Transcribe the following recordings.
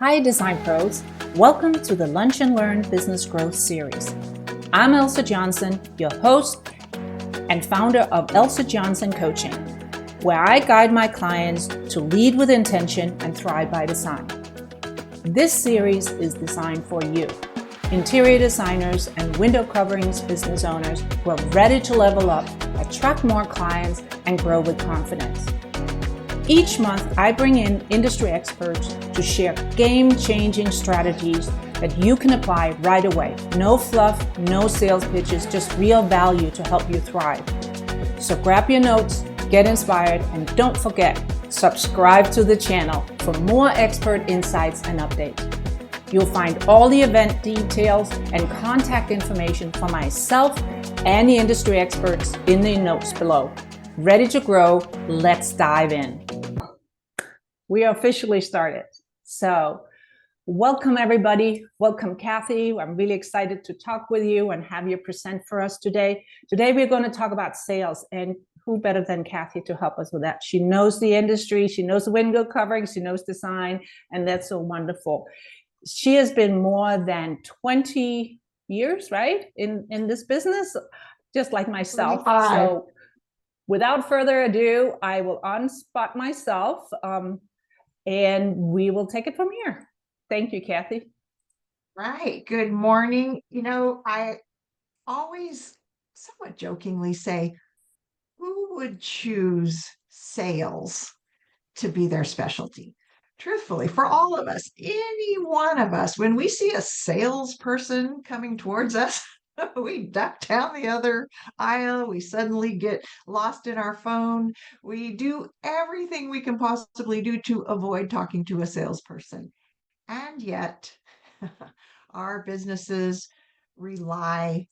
Hi, Design Pros. Welcome to the Lunch and Learn Business Growth Series. I'm Elsa Johnson, your host and founder of Elsa Johnson Coaching, where I guide my clients to lead with intention and thrive by design. This series is designed for you, interior designers and window coverings business owners who are ready to level up, attract more clients, and grow with confidence. Each month, I bring in industry experts to share game-changing strategies that you can apply right away. No fluff, no sales pitches, just real value to help you thrive. So grab your notes, get inspired, and don't forget, subscribe to the channel for more expert insights and updates. You'll find all the event details and contact information for myself and the industry experts in the notes below. Ready to grow? Let's dive in. We are officially started. So welcome everybody. Welcome Kathy. I'm really excited to talk with you and have you present for us today. Today we're going to talk about sales, and who better than Kathy to help us with that? She knows the industry, she knows the window covering, she knows design, and that's so wonderful. She has been more than 20 years, right, in this business, just like myself. 25. So without further ado, I will unspot myself. And we will take it from here. Thank you, Kathy. Right. Good morning. I always somewhat jokingly say, who would choose sales to be their specialty? Truthfully, for all of us, any one of us, when we see a salesperson coming towards us, we duck down the other aisle. We suddenly get lost in our phone. We do everything we can possibly do to avoid talking to a salesperson. And yet, our businesses rely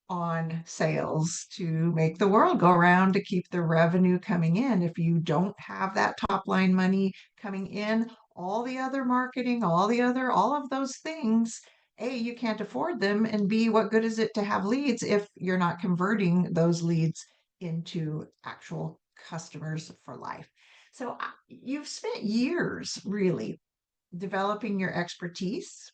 on sales to make the world go around, to keep the revenue coming in. If you don't have that top line money coming in, all the other marketing, all of those things, A, you can't afford them, and B, what good is it to have leads if you're not converting those leads into actual customers for life? So you've spent years really developing your expertise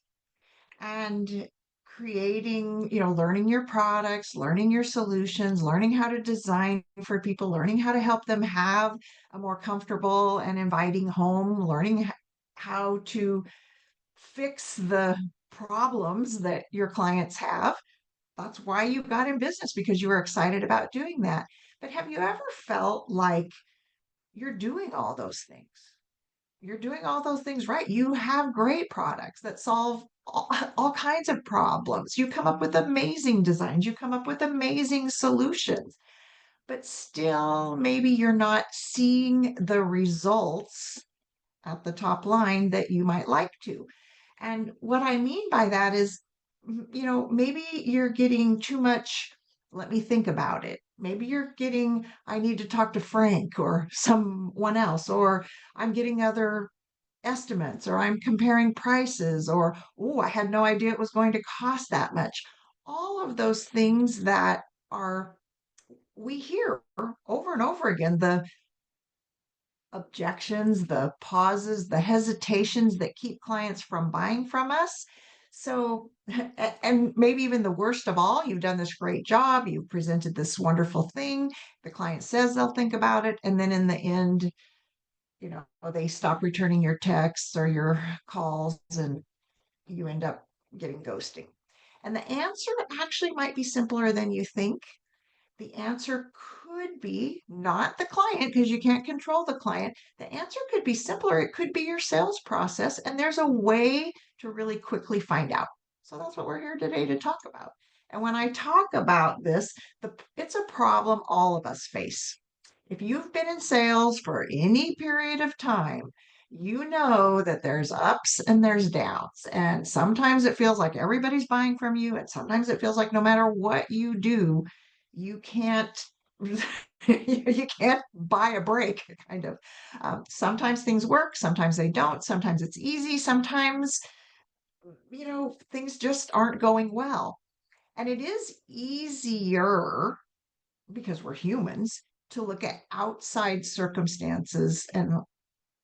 and creating, learning your products, learning your solutions, learning how to design for people, learning how to help them have a more comfortable and inviting home, learning how to fix the problems that your clients have. That's why you got in business, because you were excited about doing that. But have you ever felt like you're doing all those things? You're doing all those things right. You have great products that solve all kinds of problems. You come up with amazing designs. You come up with amazing solutions. But still, maybe you're not seeing the results at the top line that you might like to. And what I mean by that is, maybe you're getting too much. Let me think about it. Maybe you're getting, I need to talk to Frank or someone else, or I'm getting other estimates, or I'm comparing prices, or, oh, I had no idea it was going to cost that much. All of those things that are, we hear over and over again, the objections, the pauses, the hesitations that keep clients from buying from us. So, and maybe even the worst of all, you've done this great job, you've presented this wonderful thing, the client says they'll think about it, and then in the end, they stop returning your texts or your calls, and you end up getting ghosting. And the answer actually might be simpler than you think. The answer could be not the client, because you can't control the client. The answer could be simpler. It could be your sales process, and there's a way to really quickly find out. So that's what we're here today to talk about. And when I talk about this, it's a problem all of us face. If you've been in sales for any period of time, you know that there's ups and there's downs. And sometimes it feels like everybody's buying from you. And sometimes it feels like no matter what you do, you can't you can't buy a break, kind of. Sometimes things work, sometimes they don't, sometimes it's easy, sometimes things just aren't going well. And it is easier, because we're humans, to look at outside circumstances and,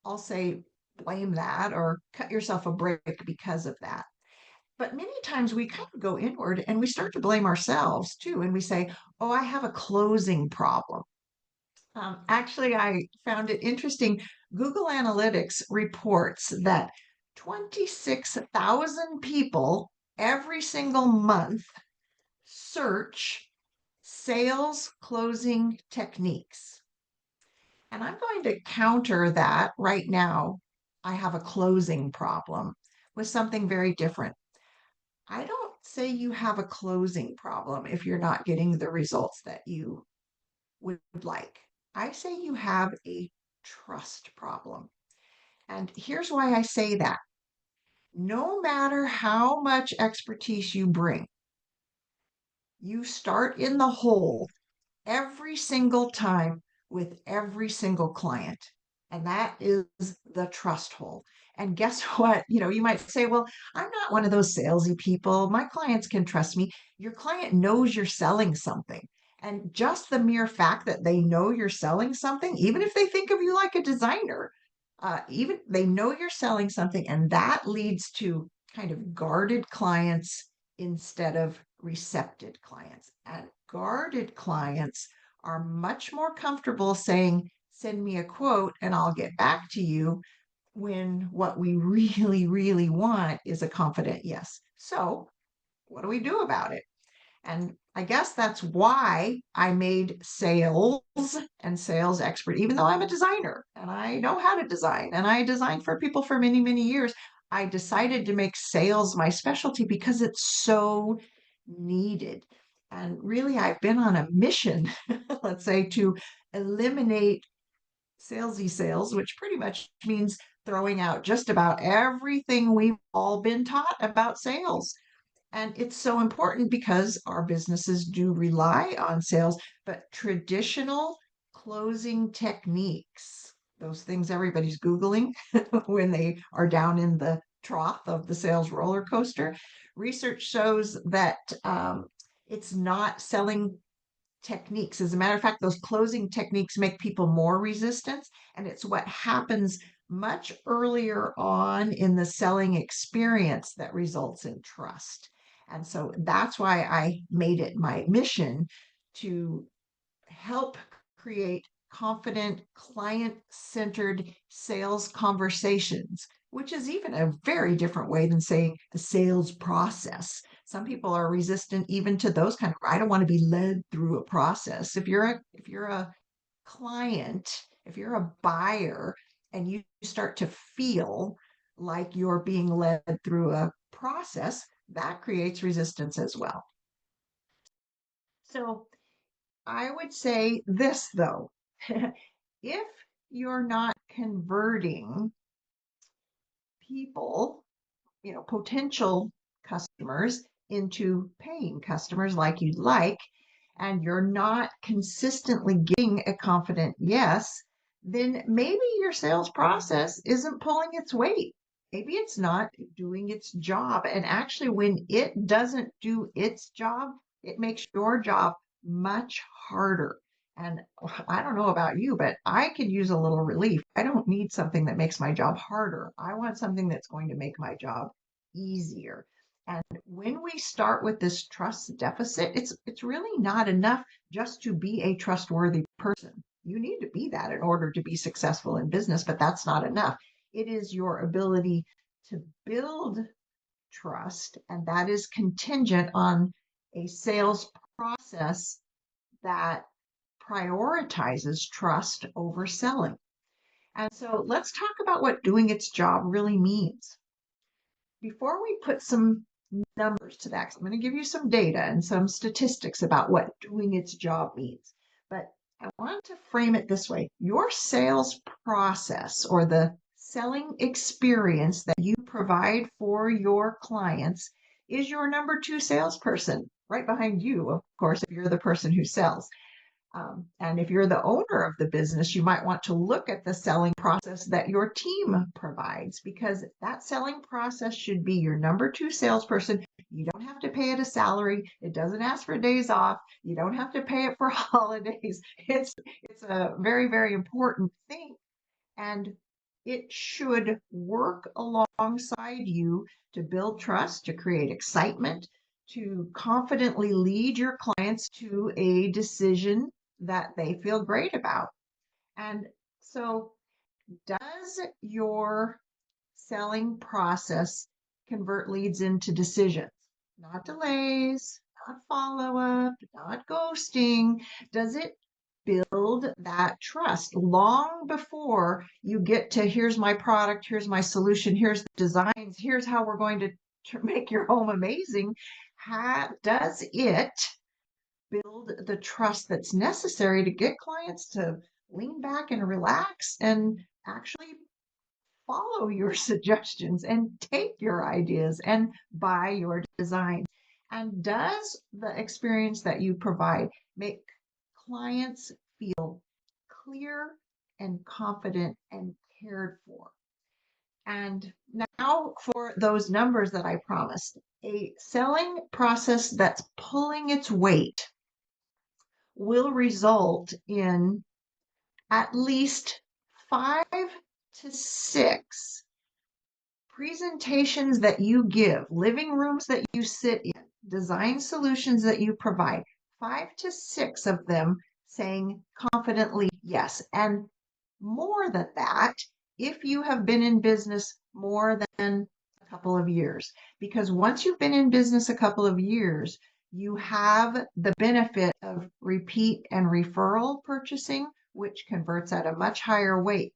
I'll say, blame that or cut yourself a break because of that. But many times we kind of go inward and we start to blame ourselves too. And we say, oh, I have a closing problem. Actually, I found it interesting. Google Analytics reports that 26,000 people every single month search sales closing techniques. And I'm going to counter that right now. I have a closing problem with something very different. I don't say you have a closing problem if you're not getting the results that you would like. I say you have a trust problem. And here's why I say that. No matter how much expertise you bring, you start in the hole every single time with every single client. And that is the trust hole. And guess what? You might say, well, I'm not one of those salesy people. My clients can trust me. Your client knows you're selling something. And just the mere fact that they know you're selling something, even if they think of you like a designer, even they know you're selling something, and that leads to kind of guarded clients instead of receptive clients. And guarded clients are much more comfortable saying, send me a quote and I'll get back to you, when what we really, really want is a confident yes. So, what do we do about it? And I guess that's why I made sales and sales expert, even though I'm a designer and I know how to design and I designed for people for many, many years. I decided to make sales my specialty because it's so needed. And really, I've been on a mission, let's say, to eliminate salesy sales, which pretty much means throwing out just about everything we've all been taught about sales. And it's so important because our businesses do rely on sales, but traditional closing techniques, those things everybody's Googling when they are down in the trough of the sales roller coaster, research shows that it's not selling techniques. As a matter of fact, those closing techniques make people more resistant, and it's what happens much earlier on in the selling experience that results in trust. And so that's why I made it my mission to help create confident, client centered sales conversations, which is even a very different way than saying the sales process. Some people are resistant even to those kind of, I don't want to be led through a process. If you're a client, if you're a buyer and you start to feel like you're being led through a process, that creates resistance as well. So I would say this though, if you're not converting people, potential customers into paying customers like you'd like, and you're not consistently getting a confident yes, then maybe your sales process isn't pulling its weight. Maybe it's not doing its job. And actually, when it doesn't do its job, it makes your job much harder. And I don't know about you, but I could use a little relief. I don't need something that makes my job harder. I want something that's going to make my job easier. And when we start with this trust deficit, it's really not enough just to be a trustworthy person. You need to be that in order to be successful in business, but that's not enough. It is your ability to build trust, and that is contingent on a sales process that prioritizes trust over selling. And so let's talk about what doing its job really means. Before we put some numbers to that, 'cause I'm going to give you some data and some statistics about what doing its job means. But I want to frame it this way. Your sales process or the selling experience that you provide for your clients is your number two salesperson, right behind you, of course, if you're the person who sells. And if you're the owner of the business, you might want to look at the selling process that your team provides, because that selling process should be your number two salesperson. You don't have to pay it a salary. It doesn't ask for days off. You don't have to pay it for holidays. It's a very, very important thing. And It should work alongside you to build trust, to create excitement, to confidently lead your clients to a decision that they feel great about. And so, does your selling process convert leads into decisions? Not delays, not follow up, not ghosting. Does it build that trust long before you get to here's my product, here's my solution, here's the designs, here's how we're going to make your home amazing? Does it build the trust that's necessary to get clients to lean back and relax and actually follow your suggestions and take your ideas and buy your designs? And does the experience that you provide make clients feel clear and confident and cared for? And now for those numbers that I promised. A selling process that's pulling its weight will result in at least 5 to 6 presentations that you give, living rooms that you sit in, design solutions that you provide, 5 to 6 of them saying confidently yes. And more than that, if you have been in business more than a couple of years, because once you've been in business a couple of years, you have the benefit of repeat and referral purchasing, which converts at a much higher rate.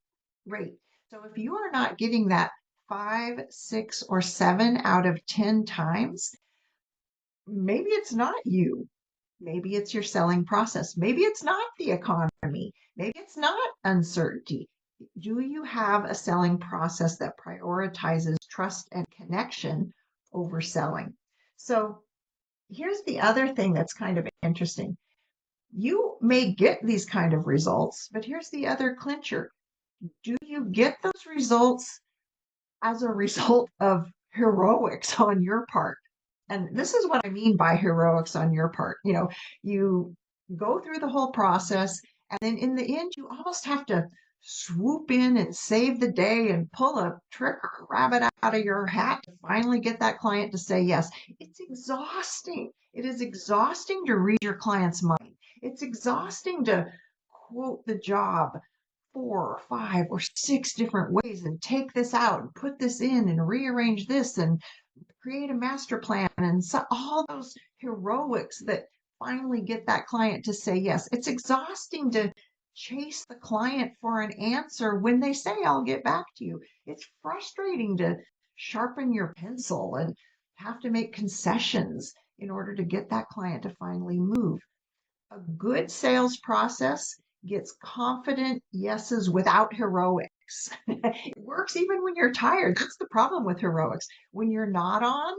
So if you are not getting that 5, 6, or 7 out of 10 times, maybe it's not you. Maybe it's your selling process. Maybe it's not the economy. Maybe it's not uncertainty. Do you have a selling process that prioritizes trust and connection over selling? So here's the other thing that's kind of interesting. You may get these kind of results, but here's the other clincher. Do you get those results as a result of heroics on your part? And this is what I mean by heroics on your part. You go through the whole process, and then in the end, you almost have to swoop in and save the day and pull a trick or a rabbit out of your hat to finally get that client to say yes. It's exhausting. It is exhausting to read your client's mind. It's exhausting to quote the job 4 or 5 or 6 different ways and take this out and put this in and rearrange this and create a master plan and so all those heroics that finally get that client to say yes. It's exhausting to chase the client for an answer when they say, I'll get back to you. It's frustrating to sharpen your pencil and have to make concessions in order to get that client to finally move. A good sales process gets confident yeses without heroics. It works even when you're tired. That's the problem with heroics. When you're not on,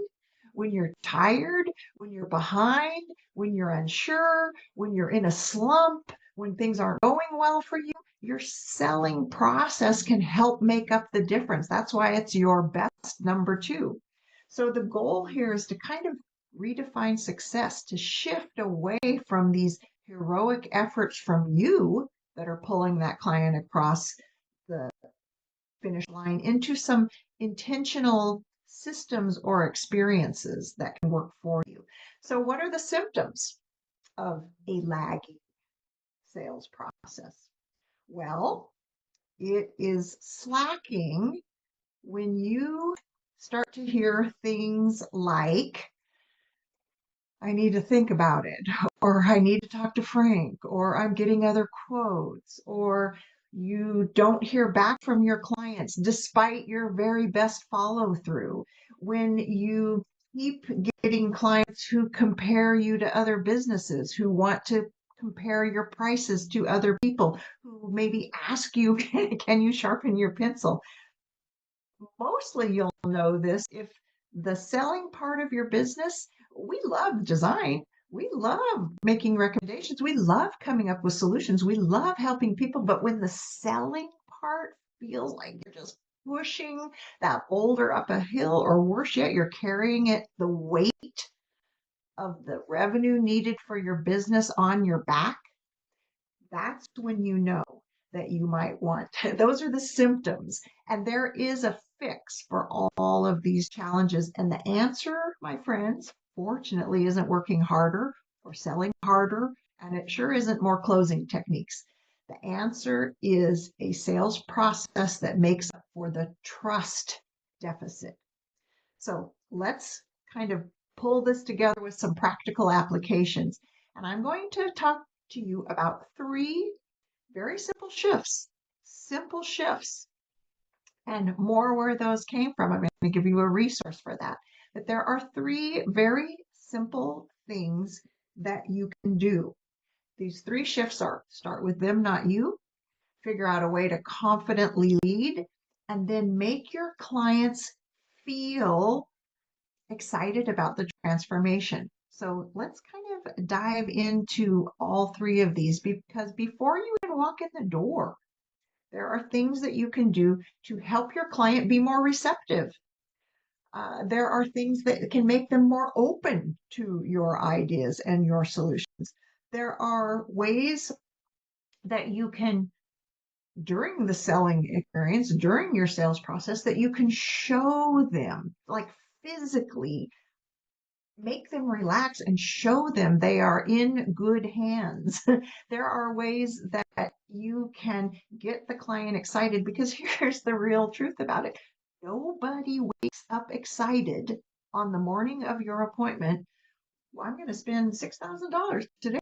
when you're tired, when you're behind, when you're unsure, when you're in a slump, when things aren't going well for you, your selling process can help make up the difference. That's why it's your best number 2. So the goal here is to kind of redefine success, to shift away from these heroic efforts from you that are pulling that client across the finish line into some intentional systems or experiences that can work for you. So, what are the symptoms of a lagging sales process? Well, it is slacking when you start to hear things like, I need to think about it, or I need to talk to Frank, or I'm getting other quotes, or you don't hear back from your clients despite your very best follow through. When you keep getting clients who compare you to other businesses, who want to compare your prices to other people, who maybe ask you, can you sharpen your pencil? Mostly you'll know this if the selling part of your business, we love design. We love making recommendations. We love coming up with solutions. We love helping people. But when the selling part feels like you're just pushing that boulder up a hill, or worse yet, you're carrying it, the weight of the revenue needed for your business on your back, that's when you know that you might want. Those are the symptoms. And there is a fix for all of these challenges. And the answer, my friends, fortunately, isn't working harder or selling harder. And it sure isn't more closing techniques. The answer is a sales process that makes up for the trust deficit. So let's kind of pull this together with some practical applications. And I'm going to talk to you about three very simple shifts, and more where those came from. I'm going to give you a resource for that. But there are three very simple things that you can do. These three shifts are: start with them, not you, figure out a way to confidently lead, and then make your clients feel excited about the transformation. So let's kind of dive into all three of these, because before you even walk in the door, there are things that you can do to help your client be more receptive. There are things that can make them more open to your ideas and your solutions. There are ways that you can, during the selling experience, during your sales process, that you can show them, like physically make them relax and show them they are in good hands. There are ways that you can get the client excited, because here's the real truth about it. Nobody wakes up excited on the morning of your appointment. Well, I'm going to spend $6,000 today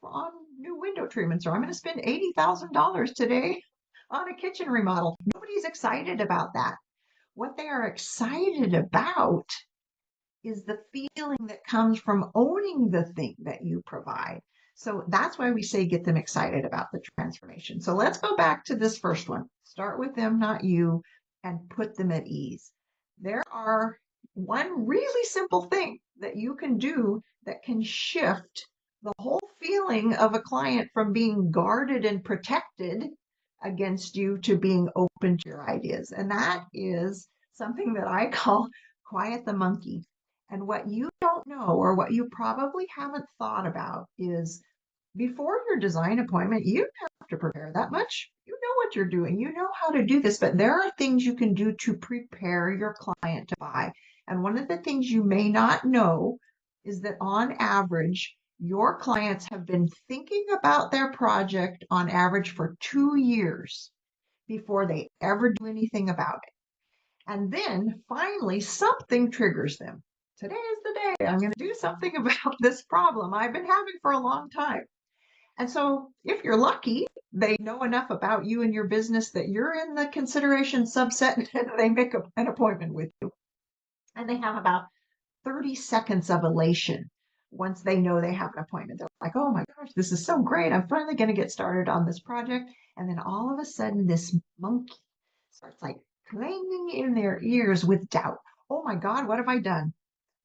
on new window treatments, or I'm going to spend $80,000 today on a kitchen remodel. Nobody's excited about that. What they are excited about is the feeling that comes from owning the thing that you provide. So that's why we say get them excited about the transformation. So let's go back to this first one. Start with them, not you, and put them at ease. There are one really simple thing that you can do that can shift the whole feeling of a client from being guarded and protected against you to being open to your ideas. And that is something that I call quiet the monkey. And what you don't know, or what you probably haven't thought about, is before your design appointment, you don't have to prepare that much. You know what you're doing. You know how to do this, but there are things you can do to prepare your client to buy. And one of the things you may not know is that on average, your clients have been thinking about their project on average for 2 years before they ever do anything about it. And then finally, something triggers them. Today is the day I'm going to do something about this problem I've been having for a long time. And so, if you're lucky, they know enough about you and your business that you're in the consideration subset, and they make an appointment with you. And they have about 30 seconds of elation once they know they have an appointment. They're like, oh my gosh, this is so great. I'm finally going to get started on this project. And then all of a sudden, this monkey starts like clanging in their ears with doubt. Oh my God, what have I done?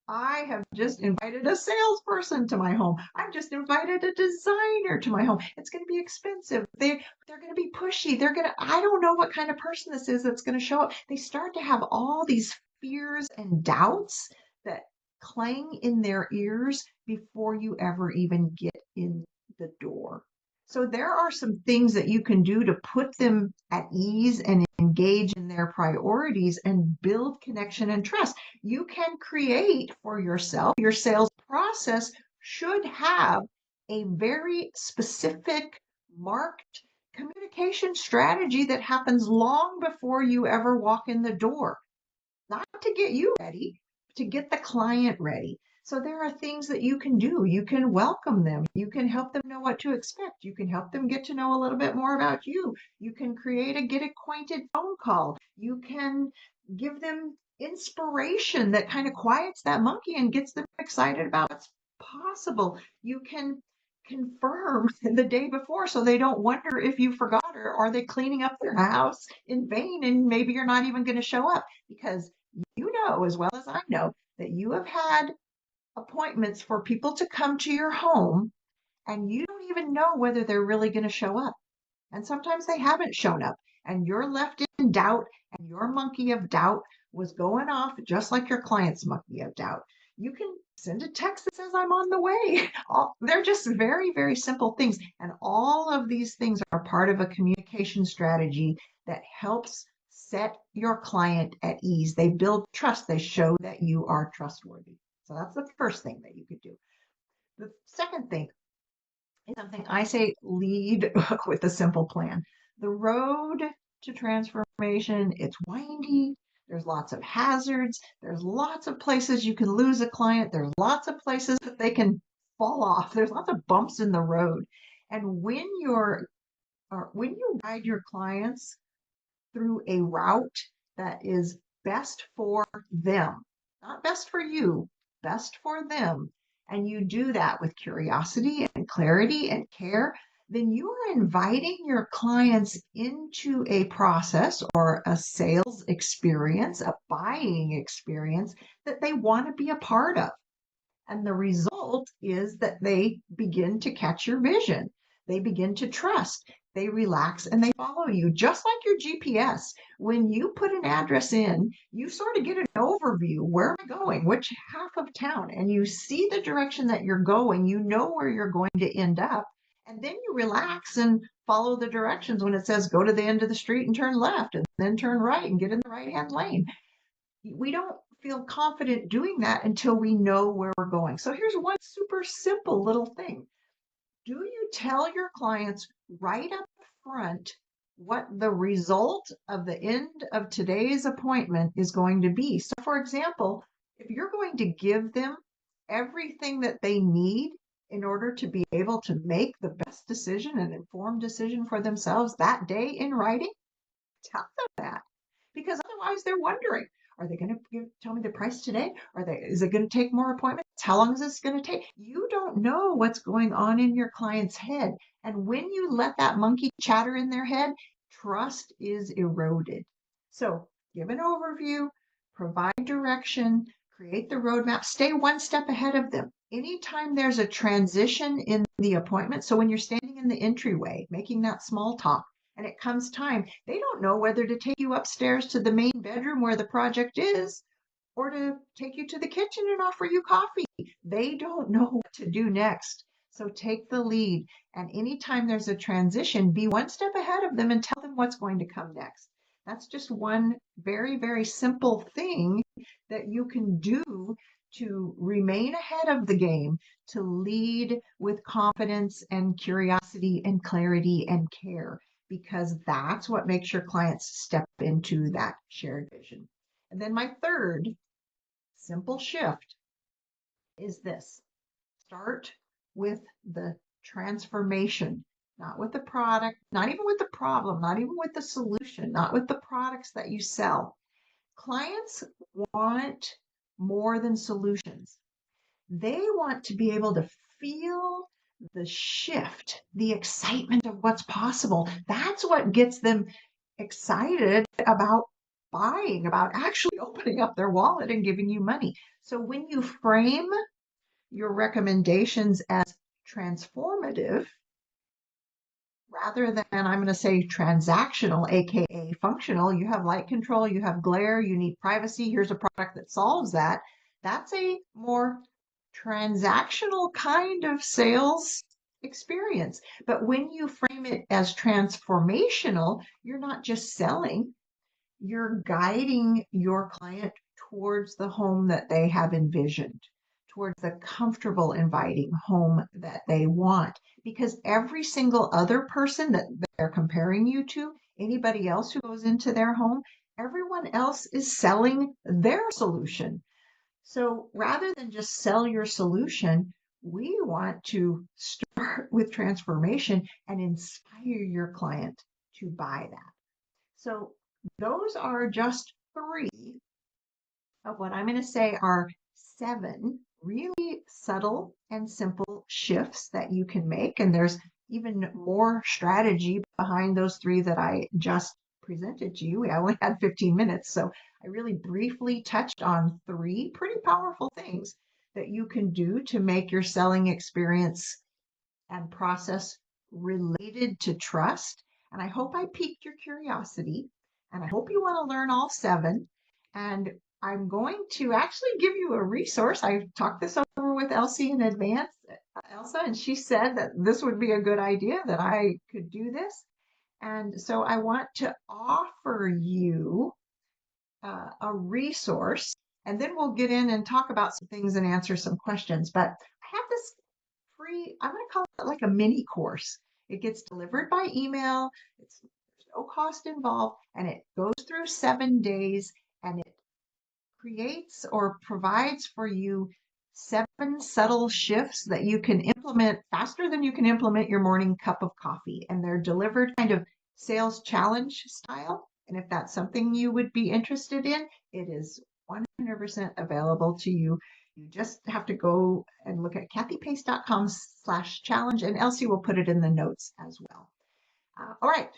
I have just invited a salesperson to my home. I've just invited a designer to my home. It's going to be expensive. They're going to be pushy. I don't know what kind of person this is that's going to show up. They start to have all these fears and doubts that clang in their ears before you ever even get in the door. So there are some things that you can do to put them at ease and engage in their priorities and build connection and trust. You can create for yourself. Your sales process should have a very specific, marked communication strategy that happens long before you ever walk in the door. Not to get you ready, to get the client ready. So there are things that you can do. You can welcome them. You can help them know what to expect. You can help them get to know a little bit more about you. You can create a get acquainted phone call. You can give them inspiration that kind of quiets that monkey and gets them excited about what's possible. You can confirm the day before so they don't wonder if you forgot, or are they cleaning up their house in vain and maybe you're not even going to show up, because you know as well as I know that you have had appointments for people to come to your home and you don't even know whether they're really going to show up. And sometimes they haven't shown up and you're left in doubt, and your monkey of doubt was going off just like your client's monkey of doubt. You can send a text that says I'm on the way. They're just very, very simple things. And all of these things are part of a communication strategy that helps set your client at ease. They build trust. They show that you are trustworthy. So that's the first thing that you could do. The second thing is something I say lead with a simple plan. The road to transformation, it's windy. There's lots of hazards. There's lots of places you can lose a client. There's lots of places that they can fall off. There's lots of bumps in the road. And when you guide your clients through a route that is best for them, not best for you, best for them, and you do that with curiosity and clarity and care, then you are inviting your clients into a process or a sales experience, a buying experience that they want to be a part of. And the result is that they begin to catch your vision. They begin to trust. They relax and they follow you, just like your GPS. When you put an address in, you sort of get an overview. Where am I going? Which half of town? And you see the direction that you're going. You know where you're going to end up. And then you relax and follow the directions when it says go to the end of the street and turn left and then turn right and get in the right hand lane. We don't feel confident doing that until we know where we're going. So here's one super simple little thing. Do you tell your clients right up front what the result of the end of today's appointment is going to be? So, for example, if you're going to give them everything that they need in order to be able to make the best decision, an informed decision for themselves that day in writing, tell them that. Because otherwise they're wondering, are they going to tell me the price today? Is it going to take more appointments? How long is this going to take? You don't know what's going on in your client's head. And when you let that monkey chatter in their head, trust is eroded. So give an overview, provide direction, create the roadmap, stay one step ahead of them. Anytime there's a transition in the appointment, so when you're standing in the entryway, making that small talk, and it comes time, they don't know whether to take you upstairs to the main bedroom where the project is or to take you to the kitchen and offer you coffee. They don't know what to do next. So take the lead. And anytime there's a transition, be one step ahead of them and tell them what's going to come next. That's just one very, very simple thing that you can do to remain ahead of the game, to lead with confidence and curiosity and clarity and care, because that's what makes your clients step into that shared vision. And then my third simple shift is this. Start with the transformation, not with the product, not even with the problem, not even with the solution, not with the products that you sell. Clients want more than solutions. They want to be able to feel the shift, the excitement of what's possible. That's what gets them excited about buying, about actually opening up their wallet and giving you money. So when you frame your recommendations as transformative, rather than, I'm going to say, transactional, aka functional, you have light control, you have glare, you need privacy, here's a product that solves that. That's a more transactional kind of sales experience. But when you frame it as transformational, you're not just selling, you're guiding your client towards the home that they have envisioned, towards the comfortable, inviting home that they want. Because every single other person that they're comparing you to, anybody else who goes into their home, everyone else is selling their solution. So rather than just sell your solution, we want to start with transformation and inspire your client to buy that. So those are just three of what I'm going to say are 7 really subtle and simple shifts that you can make. And there's even more strategy behind those 3 that I just presented to you. I only had 15 minutes, so I really briefly touched on 3 pretty powerful things that you can do to make your selling experience and process related to trust. And I hope I piqued your curiosity, and I hope you want to learn all 7. And I'm going to actually give you a resource. I talked this over with Elsie in advance, Elsa, and she said that this would be a good idea, that I could do this. And so I want to offer you a resource, and then we'll get in and talk about some things and answer some questions. But I have this free, I'm going to call it like a mini course. It gets delivered by email. There's no cost involved, and it goes through 7 days, and it creates or provides for you 7 subtle shifts that you can implement faster than you can implement your morning cup of coffee. And they're delivered kind of sales challenge style. And if that's something you would be interested in, it is 100% available to you. You just have to go and look at kathypace.com/challenge, and Elsie will put it in the notes as well. All right,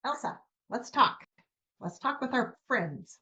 Elsa, let's talk. Let's talk with our friends.